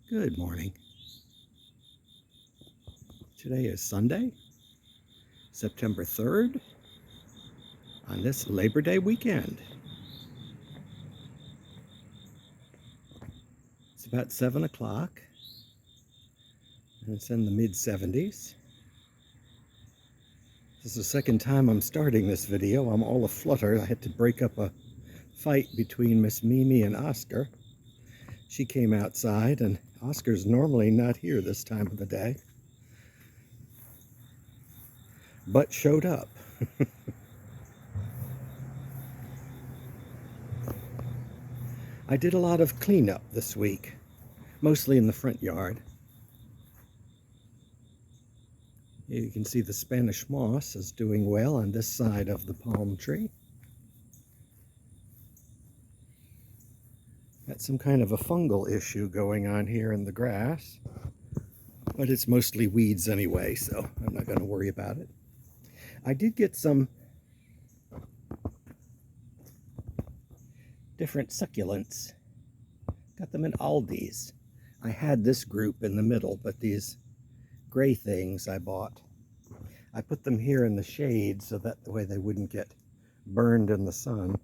Good morning. Today is Sunday, September 3rd, on this Labor Day weekend. It's about 7 o'clock, and it's in the mid-70s. This is the second time I'm starting this video. I'm all aflutter. I had to break up a fight between Miss Mimi and Oscar. She came outside, and Oscar's normally not here this time of the day, but showed up. I did a lot of cleanup this week, mostly in the front yard. Here you can see the Spanish moss is doing well on this side of the palm tree. Got some kind of a fungal issue going on here in the grass, but it's mostly weeds anyway, so I'm not going to worry about it. I did get some different succulents. Got them in Aldi's. I had this group in the middle, but these gray things I bought, I put them here in the shade so that the way they wouldn't get burned in the sun.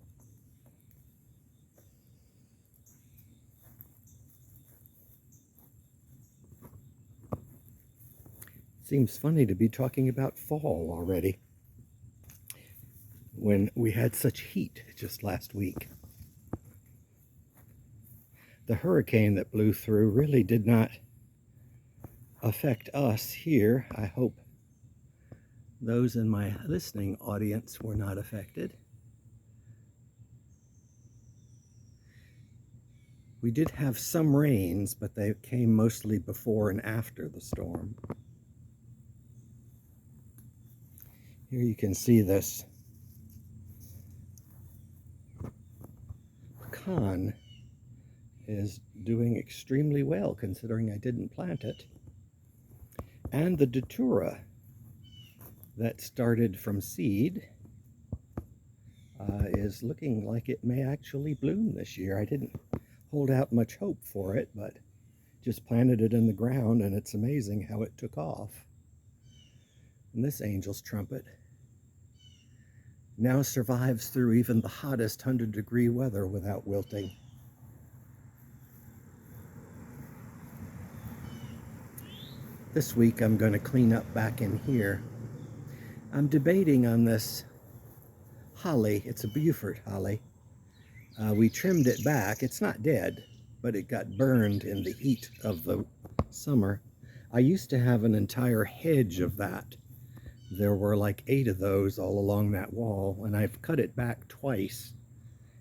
Seems funny to be talking about fall already when we had such heat just last week. The hurricane that blew through really did not affect us here. I hope those in my listening audience were not affected. We did have some rains, but they came mostly before and after the storm. Here you can see this pecan is doing extremely well considering I didn't plant it. And the datura that started from seed is looking like it may actually bloom this year. I didn't hold out much hope for it, but just planted it in the ground, and it's amazing how it took off. And this angel's trumpet now survives through even the hottest 100-degree weather without wilting. This week I'm going to clean up back in here. I'm debating on this holly. It's a Beaufort holly. We trimmed it back. It's not dead, but it got burned in the heat of the summer. I used to have an entire hedge of that. There were like 8 of those all along that wall, and I've cut it back twice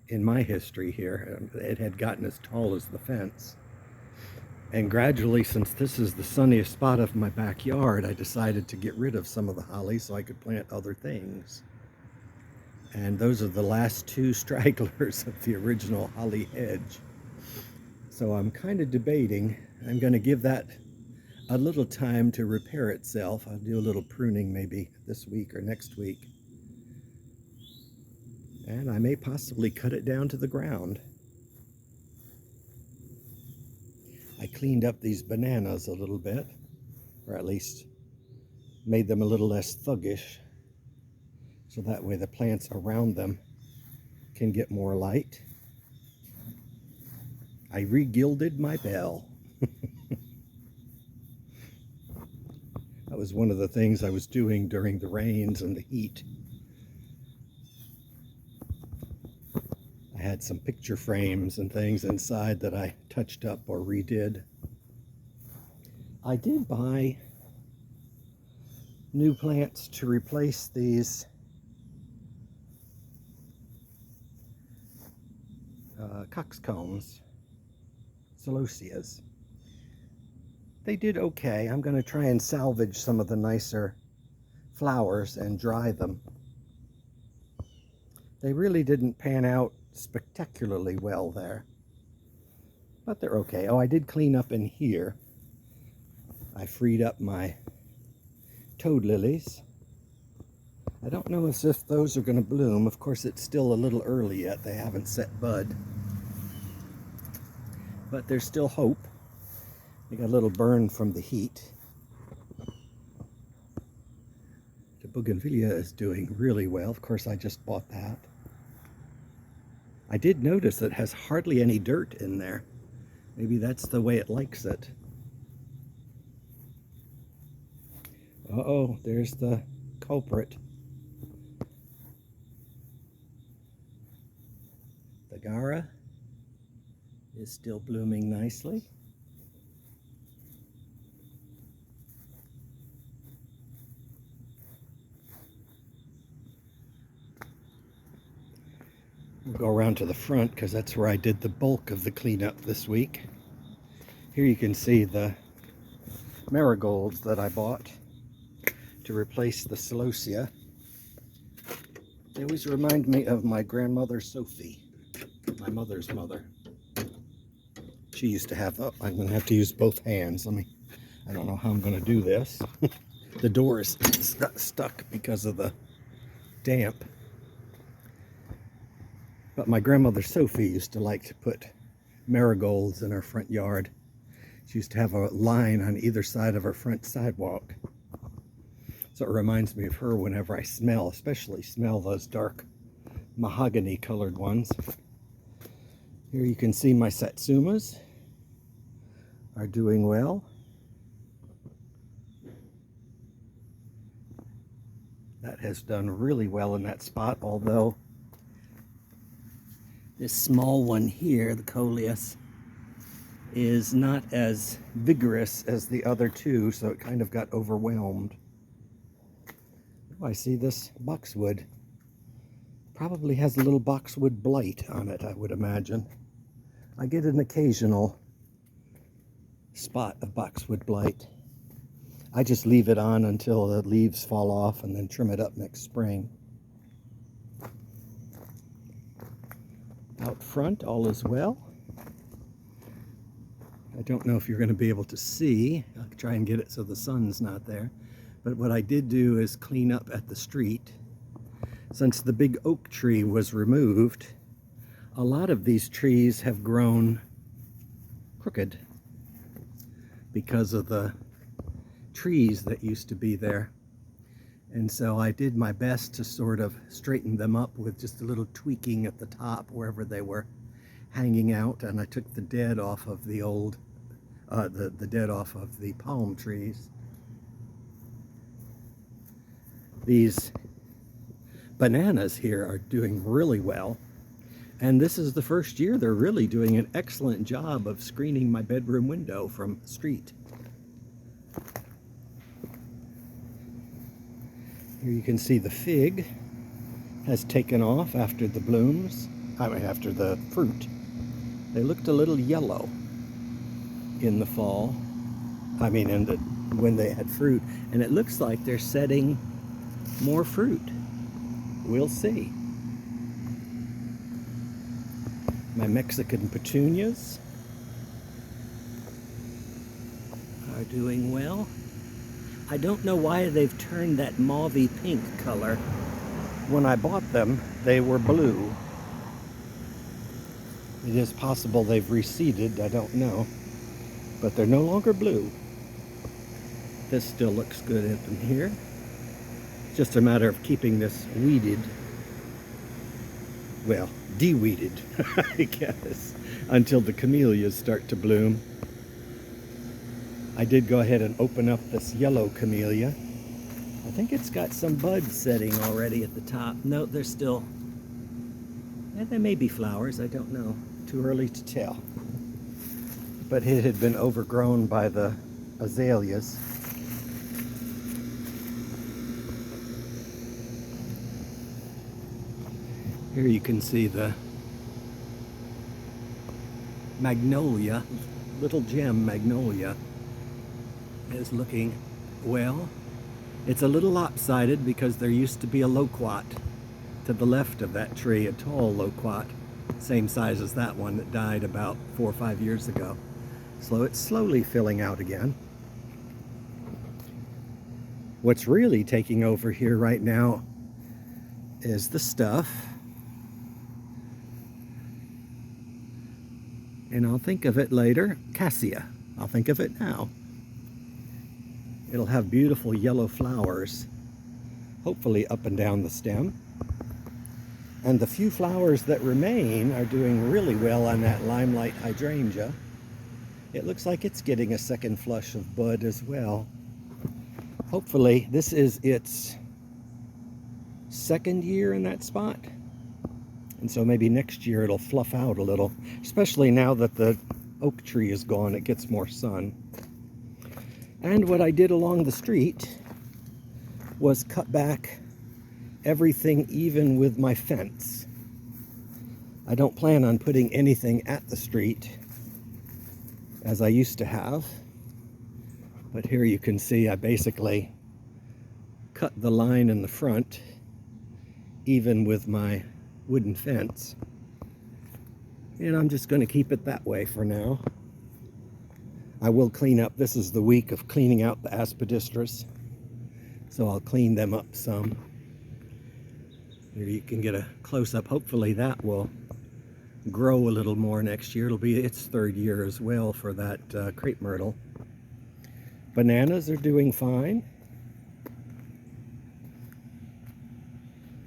in my history here. It had gotten as tall as the fence. And gradually, since this is the sunniest spot of my backyard, I decided to get rid of some of the holly so I could plant other things. And those are the last 2 stragglers of the original holly hedge. So I'm kind of debating. I'm going to give that a little time to repair itself. I'll do a little pruning maybe this week or next week. And I may possibly cut it down to the ground. I cleaned up these bananas a little bit, or at least made them a little less thuggish, so that way the plants around them can get more light. I re-gilded my bell. That was one of the things I was doing during the rains and the heat. I had some picture frames and things inside that I touched up or redid. I did buy new plants to replace these coxcombs, celosias. They did okay. I'm going to try and salvage some of the nicer flowers and dry them. They really didn't pan out spectacularly well there, but they're okay. Oh, I did clean up in here. I freed up my toad lilies. I don't know if those are going to bloom. Of course, it's still a little early yet. They haven't set bud, but there's still hope. I got a little burn from the heat. The bougainvillea is doing really well. Of course, I just bought that. I did notice that it has hardly any dirt in there. Maybe that's the way it likes it. Uh-oh, there's the culprit. The Gaura is still blooming nicely. We'll go around to the front because that's where I did the bulk of the cleanup this week. Here you can see the marigolds that I bought to replace the celosia. They always remind me of my grandmother Sophie, my mother's mother. She used to have, oh, I'm going to have to use both hands. I don't know how I'm going to do this. The door is stuck because of the damp. But my grandmother Sophie used to like to put marigolds in her front yard. She used to have a line on either side of her front sidewalk. So it reminds me of her whenever I smell, especially smell those dark mahogany colored ones. Here you can see my satsumas are doing well. That has done really well in that spot, although this small one here, the coleus, is not as vigorous as the other two, so it kind of got overwhelmed. Oh, I see this boxwood. Probably has a little boxwood blight on it, I would imagine. I get an occasional spot of boxwood blight. I just leave it on until the leaves fall off and then trim it up next spring. Out front, all is well. I don't know if you're going to be able to see. I'll try and get it so the sun's not there. But what I did do is clean up at the street. Since the big oak tree was removed, a lot of these trees have grown crooked because of the trees that used to be there. And so I did my best to sort of straighten them up with just a little tweaking at the top wherever they were hanging out. And I took the dead off of the old, the dead off of the palm trees. These bananas here are doing really well. And this is the first year they're really doing an excellent job of screening my bedroom window from the street. Here you can see the fig has taken off after the blooms, after the fruit. They looked a little yellow in the fall, when they had fruit, and it looks like they're setting more fruit. We'll see. My Mexican petunias are doing well. I don't know why they've turned that mauvey pink color. When I bought them, they were blue. It is possible they've receded, I don't know. But they're no longer blue. This still looks good in here. It's just a matter of keeping this weeded. Well, de-weeded, I guess, until the camellias start to bloom. I did go ahead and open up this yellow camellia. I think it's got some buds setting already at the top. No, there's still, there may be flowers, I don't know. Too early to tell. But it had been overgrown by the azaleas. Here you can see the magnolia, little gem magnolia, is looking well. It's a little lopsided because there used to be a loquat to the left of that tree, a tall loquat, same size as that one that died about 4 or 5 years ago. So it's slowly filling out again. What's really taking over here right now is the stuff. And I'll think of it later, cassia. I'll think of it now. It'll have beautiful yellow flowers, hopefully up and down the stem. And the few flowers that remain are doing really well on that limelight hydrangea. It looks like it's getting a second flush of bud as well. Hopefully, this is its second year in that spot. And so maybe next year it'll fluff out a little, especially now that the oak tree is gone, it gets more sun. And what I did along the street was cut back everything even with my fence. I don't plan on putting anything at the street as I used to have. But here you can see I basically cut the line in the front even with my wooden fence. And I'm just going to keep it that way for now. I will clean up. This is the week of cleaning out the aspidistras, so I'll clean them up some. Here you can get a close-up. Hopefully that will grow a little more next year. It'll be its third year as well for that crepe myrtle. Bananas are doing fine.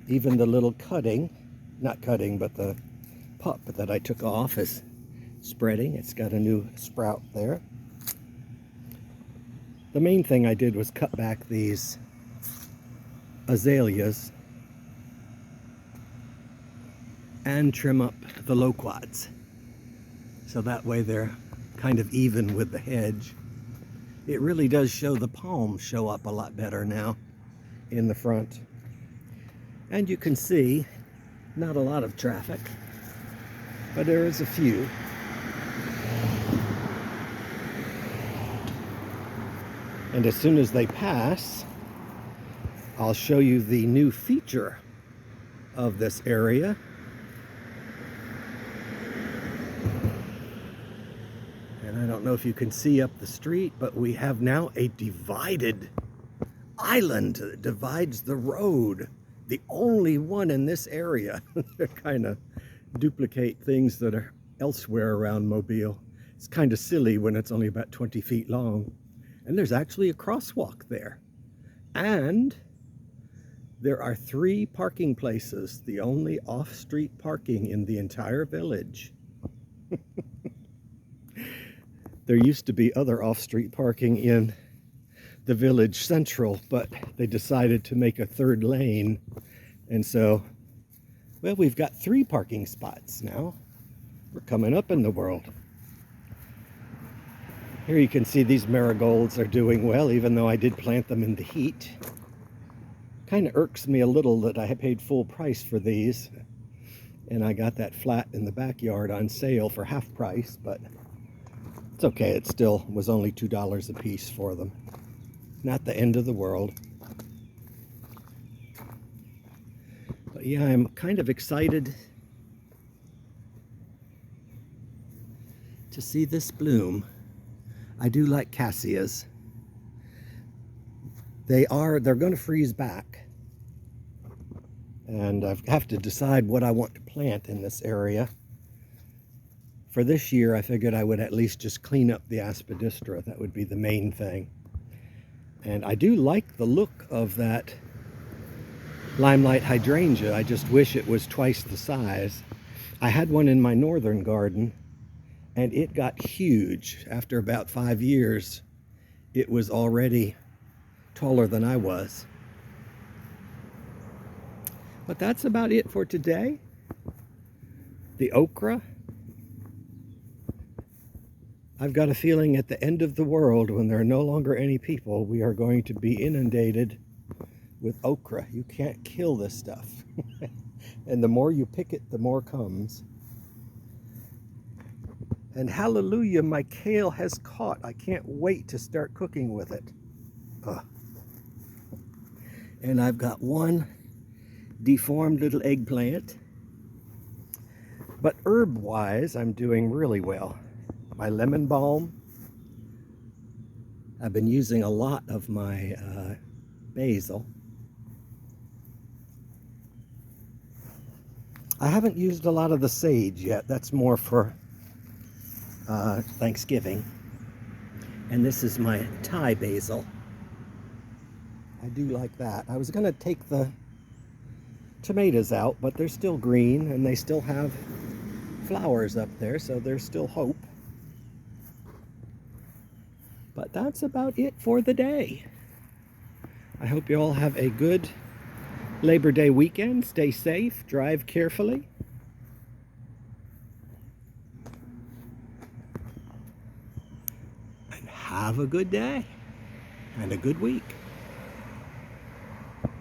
Even the little cutting, not cutting, but the pup that I took off is spreading. It's got a new sprout there. The main thing I did was cut back these azaleas and trim up the loquats. So that way they're kind of even with the hedge. It really does show the palms show up a lot better now in the front. And you can see not a lot of traffic, but there is a few. And as soon as they pass, I'll show you the new feature of this area. And I don't know if you can see up the street, but we have now a divided island that divides the road. The only one in this area. They kind of duplicate things that are elsewhere around Mobile. It's kind of silly when it's only about 20 feet long. And there's actually a crosswalk there. And there are 3 parking places, the only off-street parking in the entire village. There used to be other off-street parking in the village central, but they decided to make a 3rd lane. And so, well, we've got 3 parking spots now. We're coming up in the world. Here you can see these marigolds are doing well, even though I did plant them in the heat. Kind of irks me a little that I paid full price for these. And I got that flat in the backyard on sale for half price, but it's okay. It still was only $2 a piece for them. Not the end of the world. But yeah, I'm kind of excited to see this bloom. I do like cassias. They're going to freeze back. And I have to decide what I want to plant in this area. For this year, I figured I would at least just clean up the aspidistra. That would be the main thing. And I do like the look of that limelight hydrangea. I just wish it was twice the size. I had one in my northern garden, and it got huge. After about 5 years, it was already taller than I was. But that's about it for today. The okra. I've got a feeling at the end of the world, when there are no longer any people, we are going to be inundated with okra. You can't kill this stuff. And the more you pick it, the more comes. And hallelujah, my kale has caught. I can't wait to start cooking with it. And I've got one deformed little eggplant. But herb-wise, I'm doing really well. My lemon balm. I've been using a lot of my basil. I haven't used a lot of the sage yet. That's more for Thanksgiving. And this is my Thai basil. I do like that. I was gonna take the tomatoes out, but they're still green and they still have flowers up there, so there's still hope. But that's about it for the day. I hope you all have a good Labor Day weekend. Stay safe, drive carefully. And have a good day and a good week.